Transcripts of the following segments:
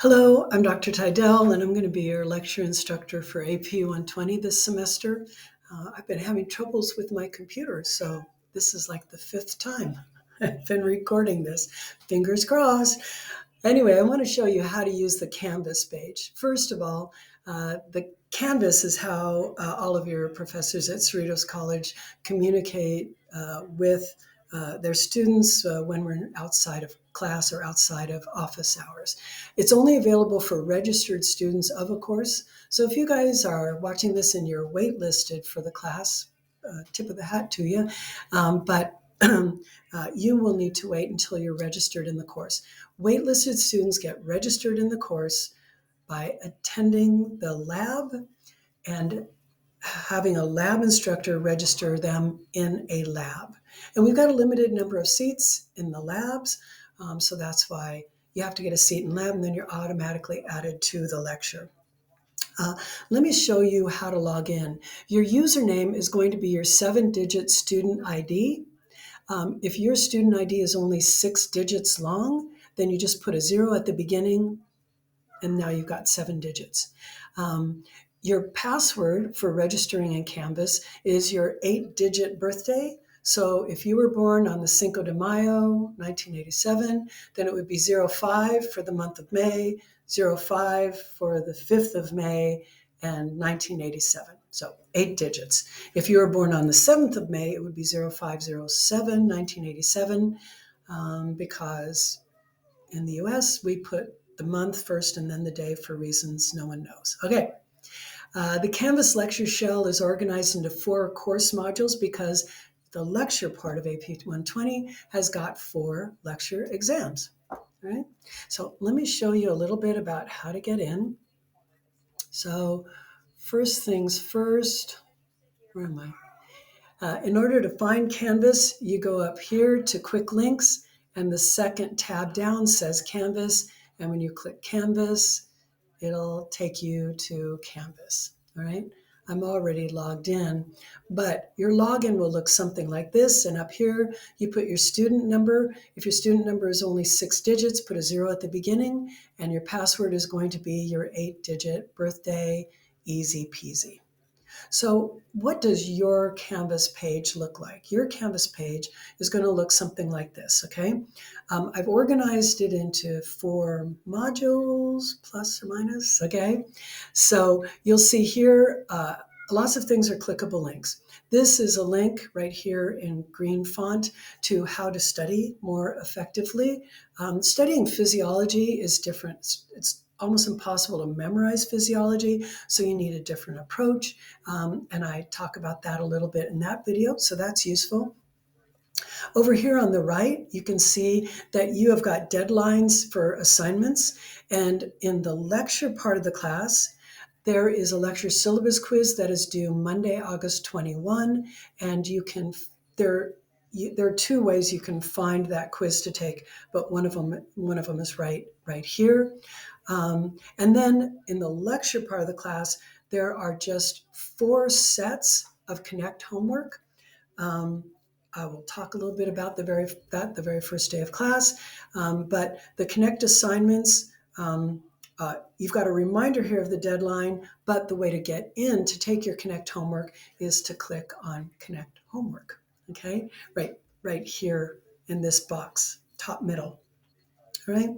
Hello, I'm Dr. Tydell, and I'm going to be your lecture instructor for AP 120 this semester. I've been having troubles with my computer, so this is like the fifth time I've been recording this. Fingers crossed. Anyway, I want to show you how to use the Canvas page. First of all, the Canvas is how all of your professors at Cerritos College communicate with their students when we're outside of class or outside of office hours. It's only available for registered students of a course. So if you guys are watching this and you're waitlisted for the class, tip of the hat to you. But you will need to wait until you're registered in the course. Waitlisted students get registered in the course by attending the lab and having a lab instructor register them in a lab. And we've got a limited number of seats in the labs, so that's why you have to get a seat in lab and then you're automatically added to the lecture. Let me show you how to log in. Your username is going to be your 7-digit student ID. If your student ID is only 6 digits long, then you just put a 0 at the beginning, and now you've got 7 digits. Your password for registering in Canvas is your 8-digit birthday. So if you were born on the Cinco de Mayo, 1987, then it would be 05 for the month of May, 05 for the 5th of May, and 1987. So 8 digits. If you were born on the 7th of May, it would be 0507, 1987, because in the US, we put the month first and then the day for reasons no one knows. Okay. The Canvas lecture shell is organized into 4 course modules because the lecture part of AP 120 has got 4 lecture exams. All right. So let me show you a little bit about how to get in. So first things first, where am I? In order to find Canvas, you go up here to Quick Links, and the second tab down says Canvas. And when you click Canvas, it'll take you to Canvas. All right. I'm already logged in, but your login will look something like this. And up here, you put your student number. If your student number is only 6 digits, put a 0 at the beginning, and your password is going to be your 8-digit birthday, easy peasy. So what does your Canvas page look like? Your Canvas page is going to look something like this, okay? I've organized it into 4 modules, plus or minus, okay? So you'll see here, lots of things are clickable links. This is a link right here in green font to how to study more effectively. Studying physiology is different. It's almost impossible to memorize physiology, so you need a different approach. And I talk about that a little bit in that video, so that's useful. Over here on the right, you can see that you have got deadlines for assignments. And in the lecture part of the class, there is a lecture syllabus quiz that is due Monday, August 21. And there are 2 ways you can find that quiz to take, but one of them is right here. And then in the lecture part of the class, there are just 4 sets of Connect homework. I will talk a little bit about the very first day of class, but the Connect assignments, you've got a reminder here of the deadline, but the way to get in to take your Connect homework is to click on Connect homework, okay? Right here in this box, top middle, all right?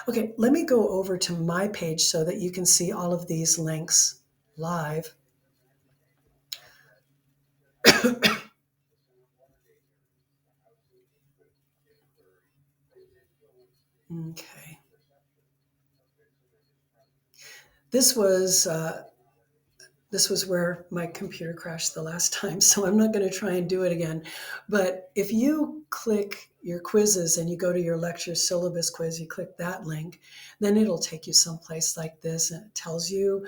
Okay, let me go over to my page so that you can see all of these links live. Okay. This was where my computer crashed the last time, so I'm not going to try and do it again. But if you click your quizzes and you go to your lecture syllabus quiz, you click that link, then it'll take you someplace like this, and it tells you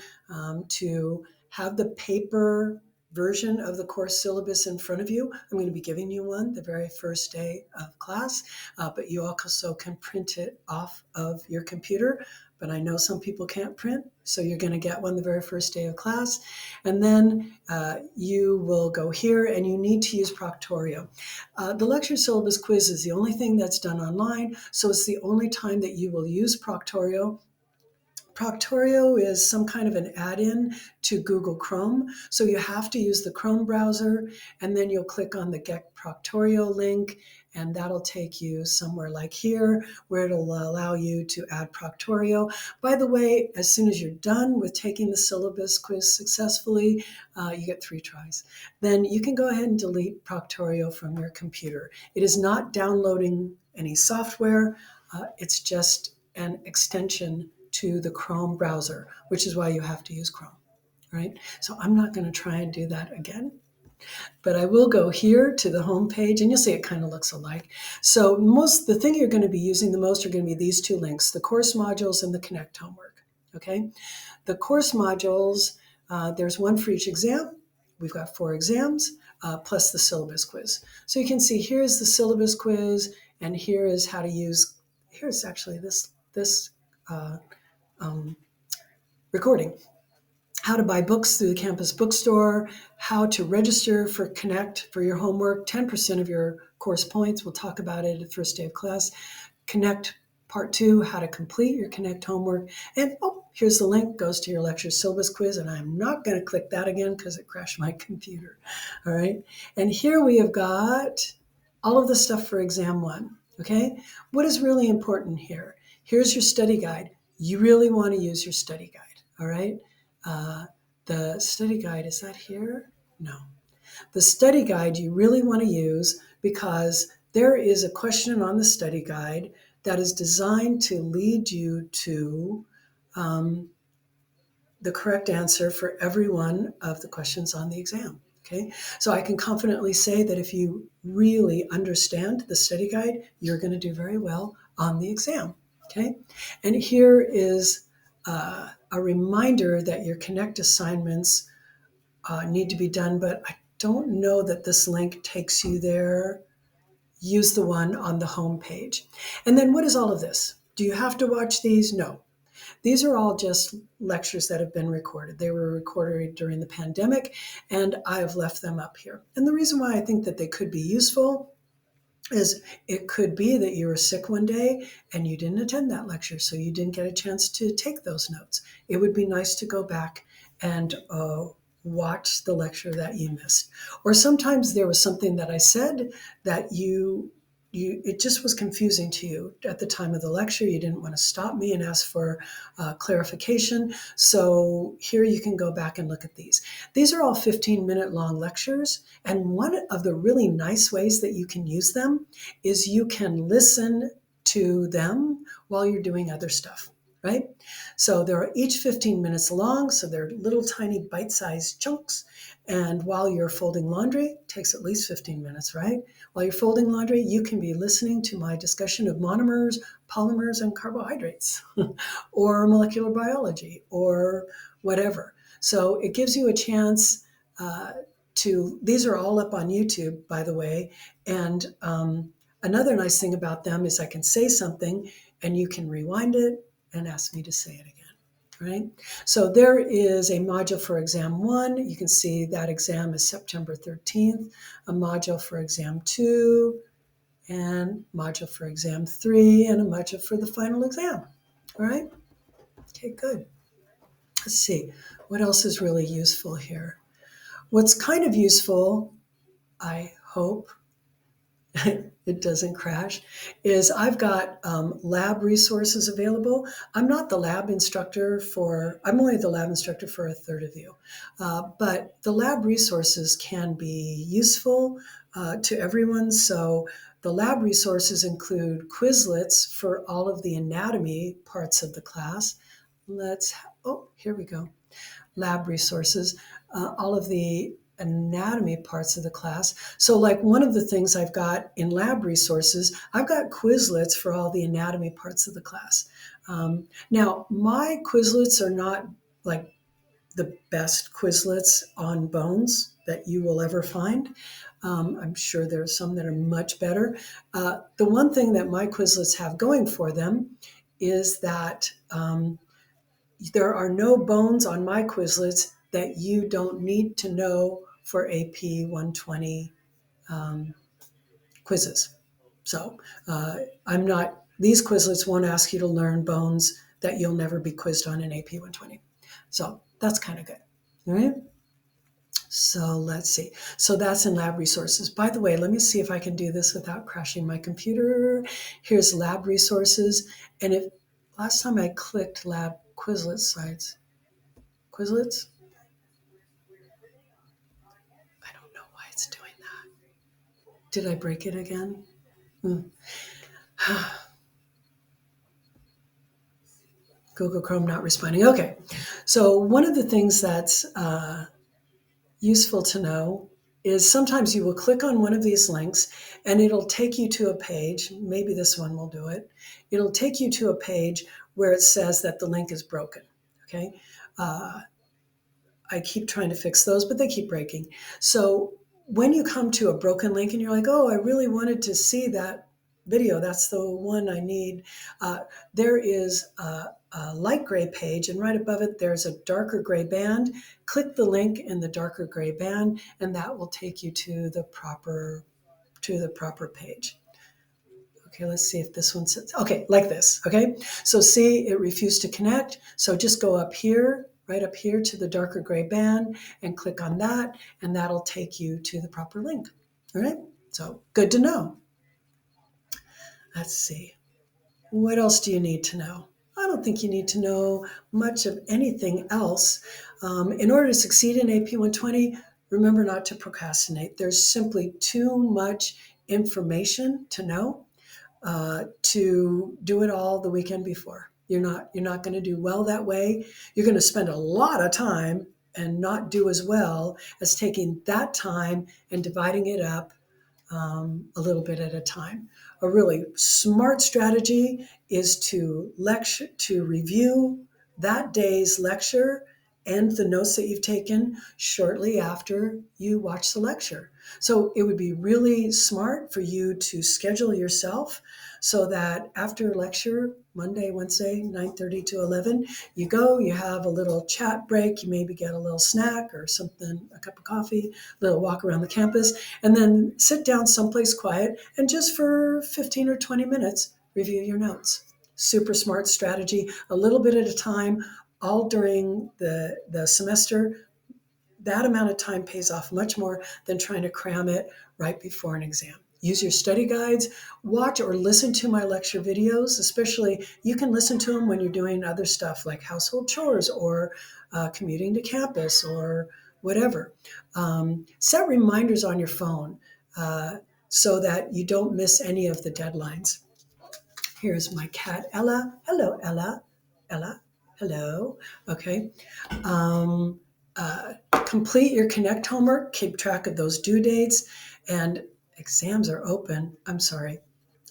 to have the paper version of the course syllabus in front of you. I'm going to be giving you one the very first day of class, but you also can print it off of your computer. But I know some people can't print, so you're going to get one the very first day of class. And then you will go here, and you need to use Proctorio. The lecture syllabus quiz is the only thing that's done online, so it's the only time that you will use Proctorio. Proctorio is some kind of an add-in to Google Chrome. So you have to use the Chrome browser, and then you'll click on the Get Proctorio link, and that'll take you somewhere like here, where it'll allow you to add Proctorio. By the way, as soon as you're done with taking the syllabus quiz successfully, you get 3 tries. Then you can go ahead and delete Proctorio from your computer. It is not downloading any software. It's just an extension to the Chrome browser, which is why you have to use Chrome, right? So I'm not going to try and do that again, but I will go here to the home page, and you'll see it kind of looks alike. So the thing you're going to be using the most are going to be these 2 links, the course modules and the Connect homework, okay? The course modules, there's one for each exam. We've got 4 exams, plus the syllabus quiz. So you can see here's the syllabus quiz, and here is how to use, here's actually this recording. How to buy books through the campus bookstore, how to register for Connect for your homework, 10% of your course points. We'll talk about it at the first day of class. Connect Part 2, how to complete your Connect homework. And here's the link, goes to your lecture syllabus quiz, and I'm not going to click that again because it crashed my computer. All right. And here we have got all of the stuff for exam 1. Okay. What is really important here? Here's your study guide. You really want to use your study guide. All right. The study guide, is that here? No. The study guide you really want to use because there is a question on the study guide that is designed to lead you to the correct answer for every one of the questions on the exam. Okay, so I can confidently say that if you really understand the study guide, you're going to do very well on the exam. Okay, and here is a reminder that your Connect assignments need to be done, but I don't know that this link takes you there. Use the one on the home page. And then what is all of this? Do you have to watch these? No. These are all just lectures that have been recorded. They were recorded during the pandemic, and I've left them up here. And the reason why I think that they could be useful is it could be that you were sick one day and you didn't attend that lecture, so you didn't get a chance to take those notes. It would be nice to go back and watch the lecture that you missed. Or sometimes there was something that I said that it just was confusing to you at the time of the lecture. You didn't want to stop me and ask for clarification. So here you can go back and look at these. These are all 15-minute long lectures. And one of the really nice ways that you can use them is you can listen to them while you're doing other stuff, right? So they're each 15 minutes long. So they're little tiny bite-sized chunks. And while you're folding laundry, it takes at least 15 minutes, right? While you're folding laundry, you can be listening to my discussion of monomers, polymers, and carbohydrates, or molecular biology, or whatever. So it gives you a chance these are all up on YouTube, by the way. And another nice thing about them is I can say something, and you can rewind it and ask me to say it again. Right? So there is a module for exam 1. You can see that exam is September 13th, a module for exam 2, and module for exam 3, and a module for the final exam. All right? Okay, good. Let's see. What else is really useful here? What's kind of useful, I hope, it doesn't crash, is I've got lab resources available. I'm only the lab instructor for a third of you. But the lab resources can be useful to everyone. So the lab resources include Quizlets for all of the anatomy parts of the class. Here we go. Lab resources, all of the anatomy parts of the class. So like one of the things I've got in lab resources, I've got Quizlets for all the anatomy parts of the class. Now, my Quizlets are not like the best Quizlets on bones. that you will ever find. I'm sure there are some that are much better. The one thing that my Quizlets have going for them is that there are no bones on my Quizlets that you don't need to know for AP 120 quizzes. So these Quizlets won't ask you to learn bones that you'll never be quizzed on in AP 120. So that's kind of good. All right. So let's see. So that's in lab resources. By the way, let me see if I can do this without crashing my computer. Here's lab resources. And if last time I clicked lab Quizlet sites, Quizlets, I don't know why it's doing that. Did I break it again? Google Chrome not responding. Okay. So one of the things that's useful to know is sometimes you will click on one of these links and it'll take you to a page. Maybe this one will do it. It'll take you to a page where it says that the link is broken. Okay. I keep trying to fix those, but they keep breaking. So when you come to a broken link and you're like, oh, I really wanted to see that video, that's the one I need, there is a light gray page, and right above it, there's a darker gray band. Click the link in the darker gray band, and that will take you to the proper page. Okay, let's see if this one says, okay, like this, okay? So see, it refused to connect. So just go up here, right up here to the darker gray band and click on that, and that'll take you to the proper link, all right? So good to know. Let's see. What else do you need to know? I don't think you need to know much of anything else. In order to succeed in AP 120, remember not to procrastinate. There's simply too much information to know to do it all the weekend before. You're not going to do well that way. You're going to spend a lot of time and not do as well as taking that time and dividing it up a little bit at a time. A really smart strategy is to review that day's lecture and the notes that you've taken shortly after you watch the lecture. So it would be really smart for you to schedule yourself so that after lecture, Monday, Wednesday, 9:30 to 11, you go, you have a little chat break, you maybe get a little snack or something, a cup of coffee, a little walk around the campus, and then sit down someplace quiet and just for 15 or 20 minutes, review your notes. Super smart strategy, a little bit at a time, all during the semester. That amount of time pays off much more than trying to cram it right before an exam. Use your study guides, watch or listen to my lecture videos, especially you can listen to them when you're doing other stuff like household chores or commuting to campus or whatever. Set reminders on your phone so that you don't miss any of the deadlines. Here's my cat, Ella. Hello, Ella. Ella, hello. Okay. Complete your Connect homework, keep track of those due dates, and exams are open. I'm sorry,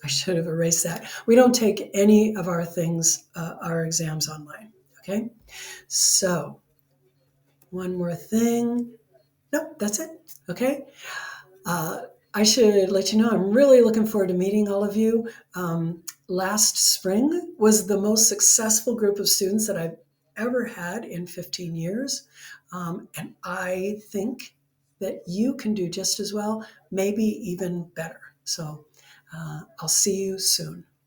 I should have erased that. We don't take any of our things, our exams online, okay? So, one more thing. Nope, that's it, okay? I should let you know I'm really looking forward to meeting all of you. Last spring was the most successful group of students that I've ever had in 15 years. And I think that you can do just as well, maybe even better. So I'll see you soon.